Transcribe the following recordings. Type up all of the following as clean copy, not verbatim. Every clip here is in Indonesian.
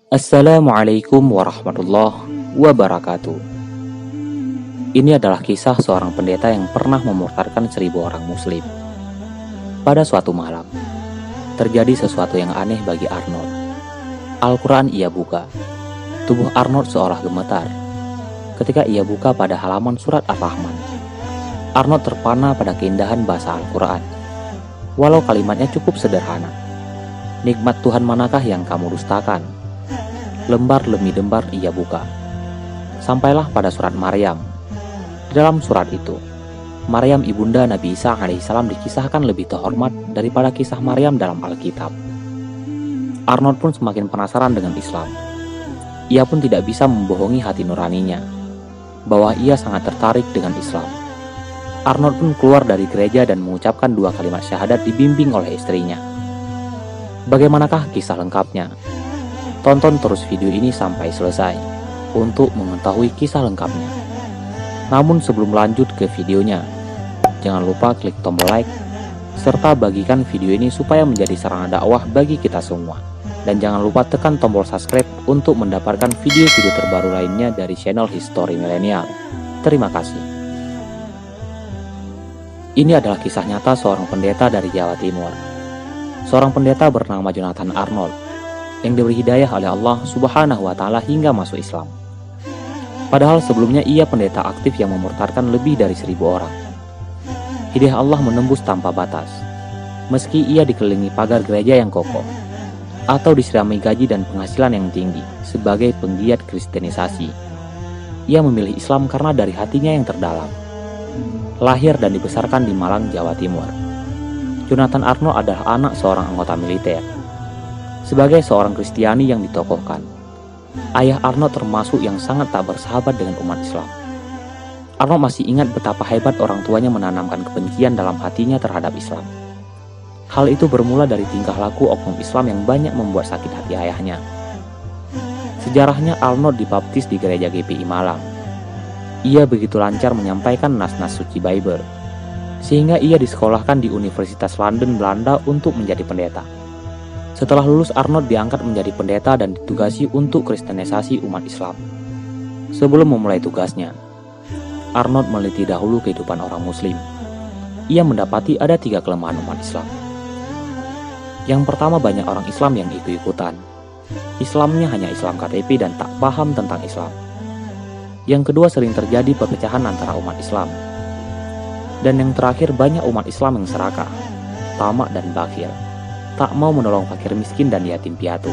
Assalamualaikum warahmatullahi wabarakatuh. Ini adalah kisah seorang pendeta yang pernah memurtadkan 1000 orang muslim. Pada suatu malam, terjadi sesuatu yang aneh bagi Arnold. Al-Quran ia buka. Tubuh Arnold seolah gemetar. Ketika ia buka pada halaman surat Ar-Rahman, Arnold terpana pada keindahan bahasa Al-Quran. Walau kalimatnya cukup sederhana. Nikmat Tuhan manakah yang kamu dustakan? Lembar demi lembar ia buka. Sampailah pada surat Maryam. Di dalam surat itu, Maryam ibunda Nabi Isa alaihissalam dikisahkan lebih terhormat daripada kisah Maryam dalam Alkitab. Arnold pun semakin penasaran dengan Islam. Ia pun tidak bisa membohongi hati nuraninya bahwa ia sangat tertarik dengan Islam. Arnold pun keluar dari gereja dan mengucapkan 2 kalimat syahadat dibimbing oleh istrinya. Bagaimanakah kisah lengkapnya? Tonton terus video ini sampai selesai untuk mengetahui kisah lengkapnya. Namun sebelum lanjut ke videonya, jangan lupa klik tombol like serta bagikan video ini supaya menjadi sarana dakwah bagi kita semua. Dan jangan lupa tekan tombol subscribe untuk mendapatkan video-video terbaru lainnya dari channel History Milenial. Terima kasih. Ini adalah kisah nyata seorang pendeta dari Jawa Timur. Seorang pendeta bernama Jonathan Arnold yang diberi hidayah oleh Allah Subhanahu wa Ta'ala hingga masuk Islam. Padahal sebelumnya ia pendeta aktif yang memurtadkan lebih dari 1000 orang. Hidayah Allah menembus tanpa batas, meski ia dikelilingi pagar gereja yang kokoh, atau disirami gaji dan penghasilan yang tinggi sebagai penggiat kristenisasi. Ia memilih Islam karena dari hatinya yang terdalam. Lahir dan dibesarkan di Malang, Jawa Timur, Jonathan Arnold adalah anak seorang anggota militer. Sebagai seorang Kristiani yang ditokohkan, ayah Arnold termasuk yang sangat tak bersahabat dengan umat Islam. Arnold masih ingat betapa hebat orang tuanya menanamkan kebencian dalam hatinya terhadap Islam. Hal itu bermula dari tingkah laku oknum Islam yang banyak membuat sakit hati ayahnya. Sejarahnya, Arnold dibaptis di gereja GPI Malang. Ia begitu lancar menyampaikan nas-nas suci Bible, sehingga ia disekolahkan di Universitas London, Belanda untuk menjadi pendeta. Setelah lulus, Arnold diangkat menjadi pendeta dan ditugasi untuk kristenisasi umat Islam. Sebelum memulai tugasnya, Arnold meneliti dahulu kehidupan orang Muslim. Ia mendapati ada 3 kelemahan umat Islam. Yang pertama, banyak orang Islam yang ikut-ikutan. Islamnya hanya Islam KTP dan tak paham tentang Islam. Yang kedua, sering terjadi perpecahan antara umat Islam. Dan yang terakhir, banyak umat Islam yang serakah, tamak dan bakhil, tak mau menolong fakir miskin dan yatim piatu.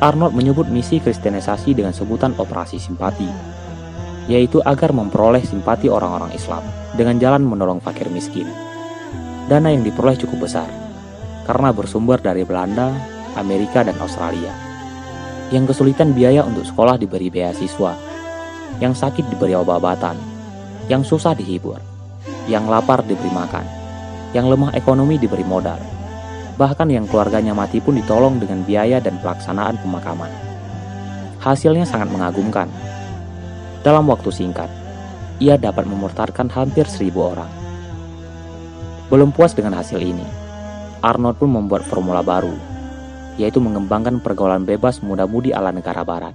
Arnold menyebut misi kristenisasi dengan sebutan Operasi Simpati, yaitu agar memperoleh simpati orang-orang Islam dengan jalan menolong fakir miskin. Dana yang diperoleh cukup besar, karena bersumber dari Belanda, Amerika, dan Australia. Yang kesulitan biaya untuk sekolah diberi beasiswa, yang sakit diberi obat-obatan, yang susah dihibur, yang lapar diberi makan, yang lemah ekonomi diberi modal. Bahkan yang keluarganya mati pun ditolong dengan biaya dan pelaksanaan pemakaman. Hasilnya sangat mengagumkan. Dalam waktu singkat, ia dapat memurtadkan hampir 1000 orang. Belum puas dengan hasil ini, Arnold pun membuat formula baru, yaitu mengembangkan pergaulan bebas muda-mudi ala negara barat.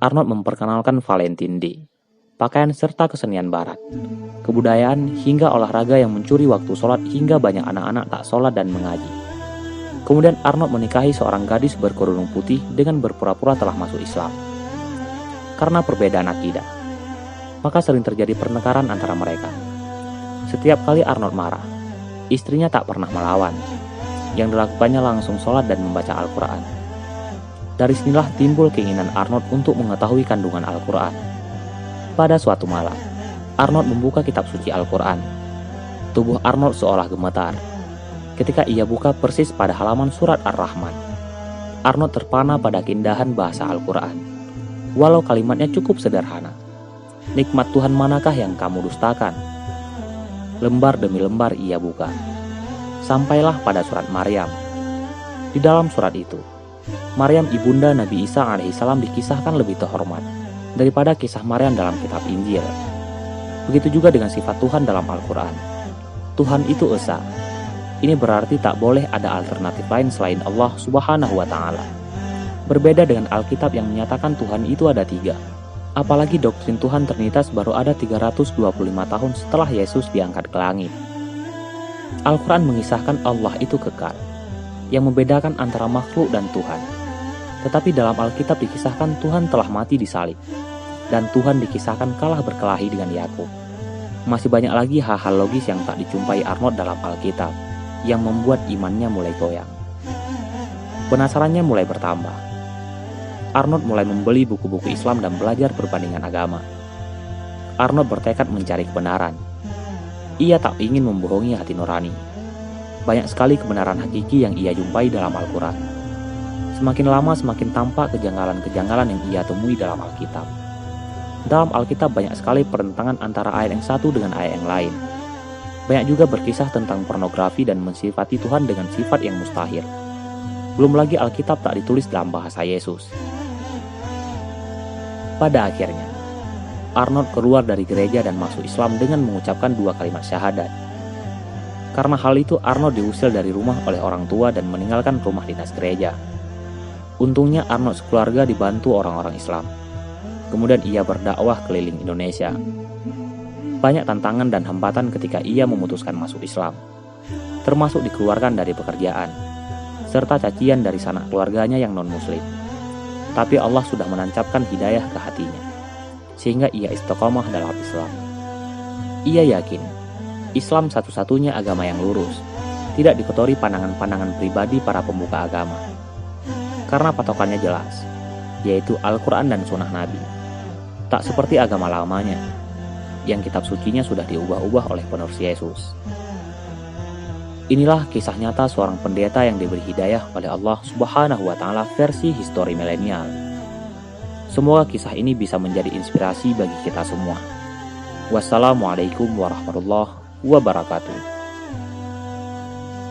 Arnold memperkenalkan Valentine Day, pakaian serta kesenian barat, kebudayaan hingga olahraga yang mencuri waktu sholat hingga banyak anak-anak tak sholat dan mengaji. Kemudian Arnold menikahi seorang gadis berkerudung putih dengan berpura-pura telah masuk Islam. Karena perbedaan akidah, maka sering terjadi pertengkaran antara mereka. Setiap kali Arnold marah, istrinya tak pernah melawan. Yang dilakukannya langsung sholat dan membaca Al-Quran. Dari sinilah timbul keinginan Arnold untuk mengetahui kandungan Al-Quran. Pada suatu malam, Arnold membuka kitab suci Al-Quran. Tubuh Arnold seolah gemetar ketika ia buka persis pada halaman surat Ar-Rahman. Arnold terpana pada keindahan bahasa Al-Quran. Walau kalimatnya cukup sederhana. Nikmat Tuhan manakah yang kamu dustakan? Lembar demi lembar ia buka. Sampailah pada surat Maryam. Di dalam surat itu, Maryam ibunda Nabi Isa alaihissalam dikisahkan lebih terhormat daripada kisah Maryam dalam kitab Injil. Begitu juga dengan sifat Tuhan dalam Al-Quran. Tuhan itu esa. Ini berarti tak boleh ada alternatif lain selain Allah Subhanahu wa Ta'ala. Berbeda dengan Alkitab yang menyatakan Tuhan itu ada 3. Apalagi doktrin Tuhan Trinitas baru ada 325 tahun setelah Yesus diangkat ke langit. Al-Quran mengisahkan Allah itu kekal, yang membedakan antara makhluk dan Tuhan. Tetapi dalam Alkitab dikisahkan Tuhan telah mati di salib, dan Tuhan dikisahkan kalah berkelahi dengan Yakub. Masih banyak lagi hal-hal logis yang tak dijumpai Arnold dalam Alkitab, yang membuat imannya mulai goyang. Penasarannya mulai bertambah. Arnold mulai membeli buku-buku Islam dan belajar perbandingan agama. Arnold bertekad mencari kebenaran. Ia tak ingin membohongi hati nurani. Banyak sekali kebenaran hakiki yang ia jumpai dalam Al-Quran. Semakin lama semakin tampak kejanggalan-kejanggalan yang ia temui dalam Alkitab. Dalam Alkitab banyak sekali pertentangan antara ayat yang satu dengan ayat yang lain. Banyak juga berkisah tentang pornografi dan mensifati Tuhan dengan sifat yang mustahil. Belum lagi Alkitab tak ditulis dalam bahasa Yesus. Pada akhirnya, Arnold keluar dari gereja dan masuk Islam dengan mengucapkan 2 kalimat syahadat. Karena hal itu, Arnold diusir dari rumah oleh orang tua dan meninggalkan rumah dinas gereja. Untungnya Arnold sekeluarga dibantu orang-orang Islam. Kemudian ia berdakwah keliling Indonesia. Banyak tantangan dan hambatan ketika ia memutuskan masuk Islam, termasuk dikeluarkan dari pekerjaan, serta cacian dari sanak keluarganya yang non-muslim. Tapi Allah sudah menancapkan hidayah ke hatinya, sehingga ia istiqomah dalam Islam. Ia yakin, Islam satu-satunya agama yang lurus, tidak dikotori pandangan-pandangan pribadi para pemuka agama. Karena patokannya jelas, yaitu Al-Quran dan Sunnah Nabi. Tak seperti agama lamanya, yang kitab sucinya sudah diubah-ubah oleh penerus Yesus. Inilah kisah nyata seorang pendeta yang diberi hidayah oleh Allah Subhanahu wa Ta'ala versi histori milenial. Semoga kisah ini bisa menjadi inspirasi bagi kita semua. Wassalamualaikum warahmatullahi wabarakatuh.